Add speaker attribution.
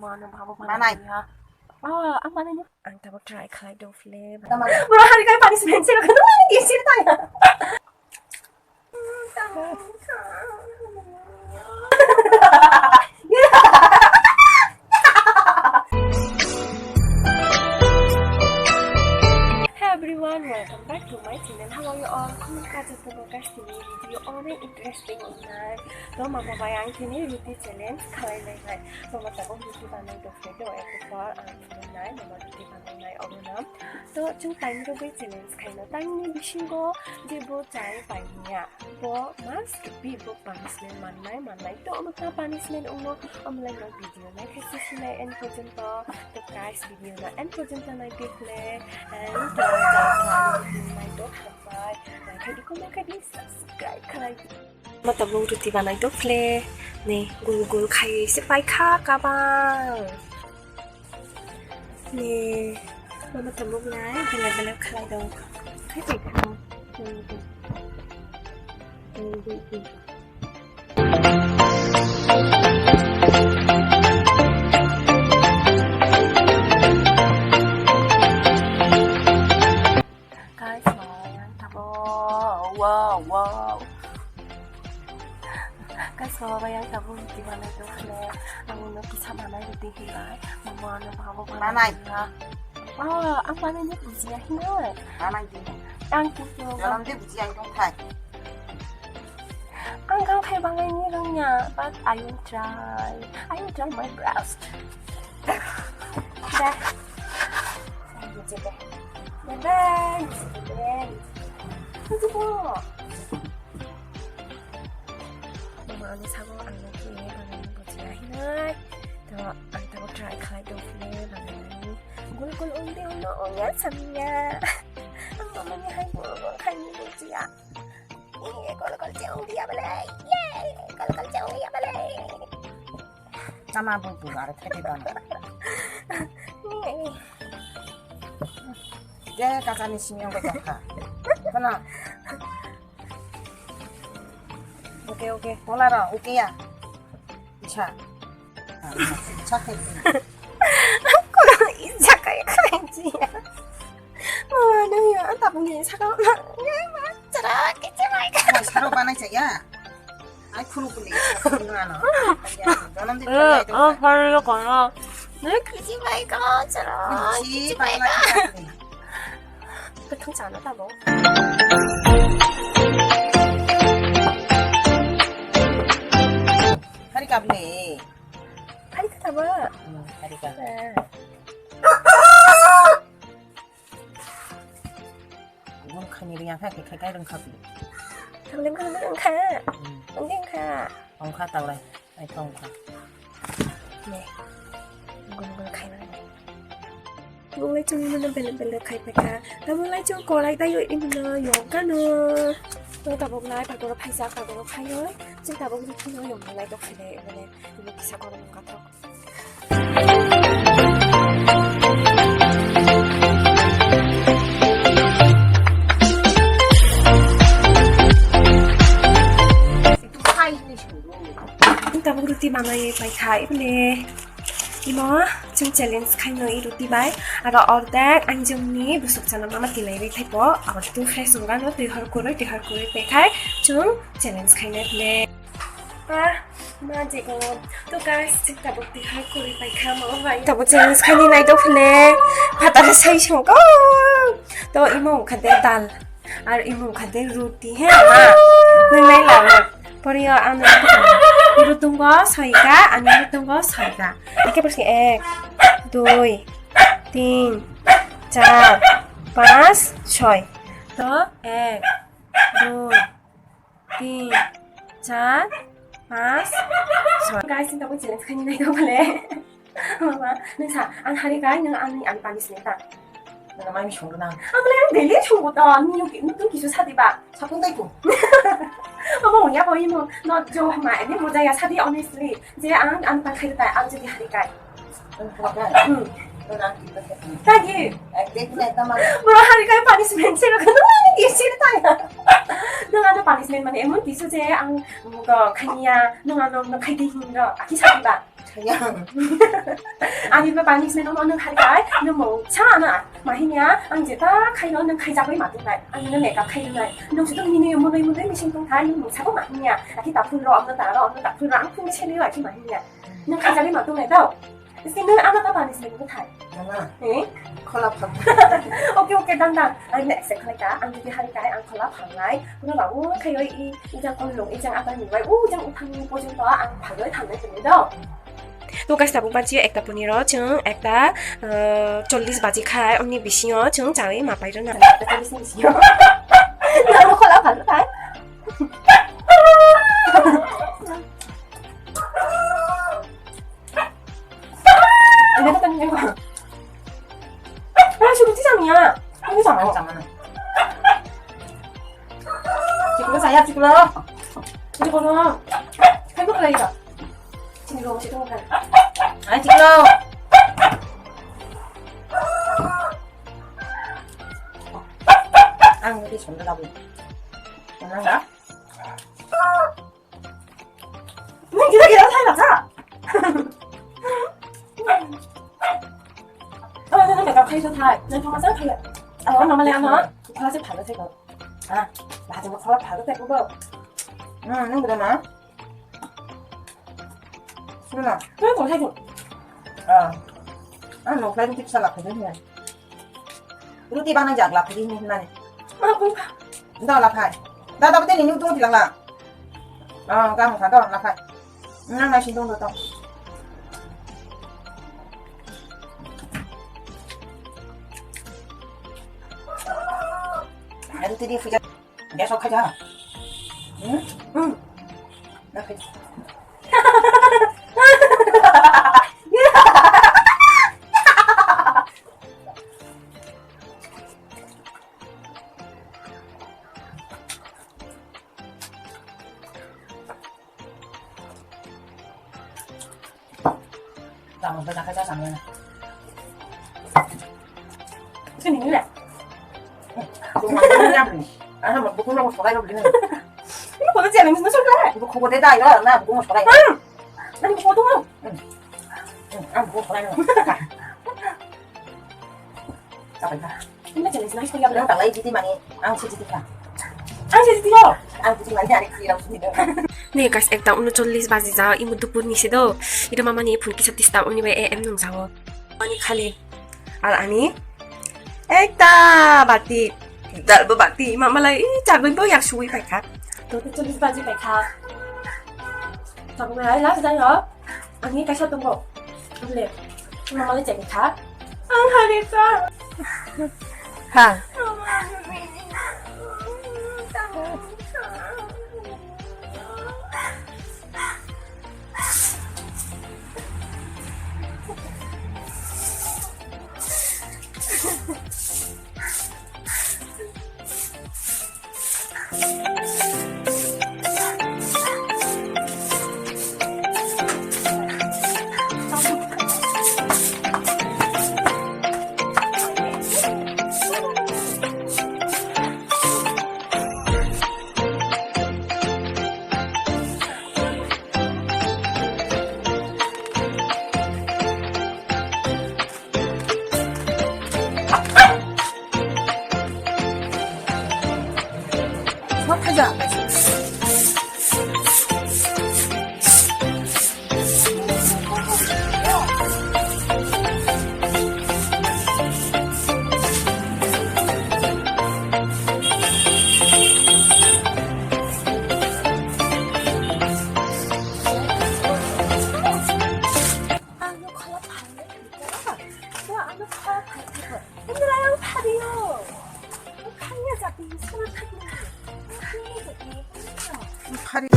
Speaker 1: mana bawa
Speaker 2: Mana?
Speaker 1: ya. Ah, apa namanya? Anta mau try khai do flavor.
Speaker 2: Teman.
Speaker 1: Murah hari kali panis bensin kan tuh mana dia ceritanya. Hey everyone, welcome back to my channel. How are you all? Kung semoga sini video orang interesting online. तो मामा बायां के लिए YouTube channel खाई नहीं तो मतलब यूट्यूब बनाने तो फिर तो एक बार नहीं मामा यूट्यूब बनाने और ना तो जो टाइम तो भी चैनल खाई ना टाइम में बिशिंग को जे वो चाय पाइनिया वो मास्क भी वो पनिशमेंट मानना तो मतलब पनिशमेंट उनको हमला नो वीडियो में कैसे सुने एंड पर्यंत तो गाइस वीडियो ना एंड पर्यंत नहीं देख ले एंड तो नहीं तो बाय खाली को मैं खाली सब्सक्राइब कराई Matapong ruti ba na ito, Fle? Ni, gul-gul kayo si Paika ka ba? Ni, matapong na, bilab-bilab ka lang daw. Kaya ka mo. Guys, yan, tabo. Wow. Guys, bayang tabung di mana itu Fle? Ang uno kisah mana itu tinggal, mama ano bawa
Speaker 2: Mana?
Speaker 1: Ah, ang mana niya buziya hinay.
Speaker 2: Mana itu?
Speaker 1: Ang kito.
Speaker 2: Dalam dia buji yang dong kai.
Speaker 1: Ang kang kay bangay niya niya, but I will try my best. Dah. Ayo coba. Ben. Itu po. Ano sago ang nakiye bangay buziya hinay. To ang tawo try kay do Fle bangay. Gul-gul undi uno ya samnya. Ang mama niya hay gul-gul kay ni buziya. Gul-gul jauh dia balai. Yay! Gul-gul jauh dia balai.
Speaker 2: Sama bubu ada tadi bang. Dia kakak ni sini yang kakak. Mana? Oke, pola oke ya. Bisa. Cakep.
Speaker 1: Kurang isa kayak kajian. Mana ya? Tapi ini sago cerah kecil
Speaker 2: Nah, sekarang panas ya. Ay, kuno kulit. Ano? Dalam dia kaya itu.
Speaker 1: 바로 가나. 내 그지 마이가 cerah.
Speaker 2: Si, panas.
Speaker 1: 그렇지 않았다 너.
Speaker 2: Hari kabli.
Speaker 1: 빨리 타봐.
Speaker 2: Hari kabli. Ibu kan ini yang kayak dong kabli.
Speaker 1: 당근 카. 당근 카.
Speaker 2: Ông khá tao đây. Ai không khá.
Speaker 1: 네. 이거 카이나. mulai chung mình bela khai pa ka. Ta mulai chung ko lai ta yo im no yo ka no. To ta bok lai pa ko phai sa ka ko khai yo. Chung ta bok thi no yo mulai to khai le ne. Ni kisa ko ng ka to. Ta bok ruti manai pai khai ne. Imo, chung challenge khai no i ruti bai. Aga ordak angjongni busuk chana mama tilai bai thaipo. Aga tu khai sunga no tihar kore pe khai chung challenge khai na ne. Ma jego. To guys, chung ta bok tihar kore pai kha mo bai. Ta bok challenge khai ni nai do phne. Phata sai shogo. To imo khade dal. Ar imo khade ruti he ma. Nang nai la. Poriyo anu Irutunggo soiga, anu irutunggo soiga. Iki bersih 1, 2, 3, 4, 5, 6. To 1, 2, 3, 4, 5, 6. Guys, hindi ko challenge kanina ito pala eh. Mama, nasa, ang harigay ng ang panis nita.
Speaker 2: Naman yung shong na.
Speaker 1: Ang pala yung deli yung buto. Yung kiso sa diba?
Speaker 2: Sa punta ko.
Speaker 1: Mama, ya boy mo, no jo ma, ni mo ya sa di honestly. Je ang pa khai ta ang je di harigay. Tagi.
Speaker 2: Dekh na tama.
Speaker 1: Mura harigay punishment sila ka naman ni sila tayo. Nung ano punishment man emon kiso je ang mga kanya nung ano na khai di hinga aki sa diba?
Speaker 2: Kaya.
Speaker 1: 아니면 많이 있으면 너는 할까? 너 뭐차나 마히냐? 이제 다 카이너 는 카이자고 맞는다. 아니면 내가 카이나. 너 지금 니네 뭐는 미신 동다 이 뭐사고 마히냐? 아기 다 불러 없는 나라 없는 다 불러 안 풍이 체리가 아기 마히냐? 너 카이자고 맞동에도. 근데 아무도 안 있으면 못 해.
Speaker 2: Mama,
Speaker 1: 응?
Speaker 2: kolap hak.
Speaker 1: 오케이 단단. 아니 내 엑셀 할까? 안 되게 할까? 안 콜라 방라이. 그럼 뭐 카이어 이 이장 걸롱 이장 아까 미와이 오 이장 우탕 보진 거안 방을 담는 됩니다. তো গাইস তাবুক বাজি একটা পনির जों একটা 40 বাজি খাই অনি বিসিও जों জাই মাপাইর না 40 বিসিও না খোলা ভালো তাই 내가 딴 거. 아, 지금 찌장이야. 아니잖아.
Speaker 2: Jangan.
Speaker 1: 지금 saya 지금. 이거는 행복하다. 지금 이거 혹시 동생.
Speaker 2: Ay, ciklo. Ang hindi sunod ako. Ano nga?
Speaker 1: 기다려 살려자. 저는 내가 카이저 다. 난 정말 잘 카이야. 엄마만 하나. 콜라지 발로 세고. 아, 맞아. 콜라 발로 세고.
Speaker 2: Ano ba na? Sino na?
Speaker 1: 그리고 세고.
Speaker 2: Ano, pwede tip sa lapad din yan. Ruti ba nang jag lapad din yun man?
Speaker 1: 아, 뭔가.
Speaker 2: Ito, lapad. Dapat din, inutungo lang lang. Kamu ka to, lapad. Ano na sintong to? Ano tidi fuja? Gasok ka dyan.
Speaker 1: 응.
Speaker 2: Lapad. Tama ba nakasasama na?
Speaker 1: 지금 있는데.
Speaker 2: Kung ano na yan, ano, magbukong lang mas pakay na bilhin.
Speaker 1: 이거 보는지 안 했는데 솔직해.
Speaker 2: Ibu ko deta ito, na, bukong mas pakay.
Speaker 1: 아니 이거 보통은.
Speaker 2: Bukong pakay na. Sabay ka.
Speaker 1: 근데 쟤는 지금 하시고
Speaker 2: Ang talay, titi mani, ang siti ka.
Speaker 1: 안 시지요.
Speaker 2: Ang titi mani, ari kira mo dito.
Speaker 1: 네, guys, 일단 오늘 40바지자 이모도 분이시도 이름아마니 분기 샷디스다 오니 왜 em 농사워 아니 칼리 아니 일단 바티 날버 바티 마말라이 작은 또 약수이 발카 너도 40바지 발카 정말 라스다요 아니 가셨던 거 원래 마말라이 제기카 안 하리자
Speaker 2: Ha? 하자.
Speaker 1: 힘들어요 팔이요 칼이야 잡히 손을 타고
Speaker 2: 팔이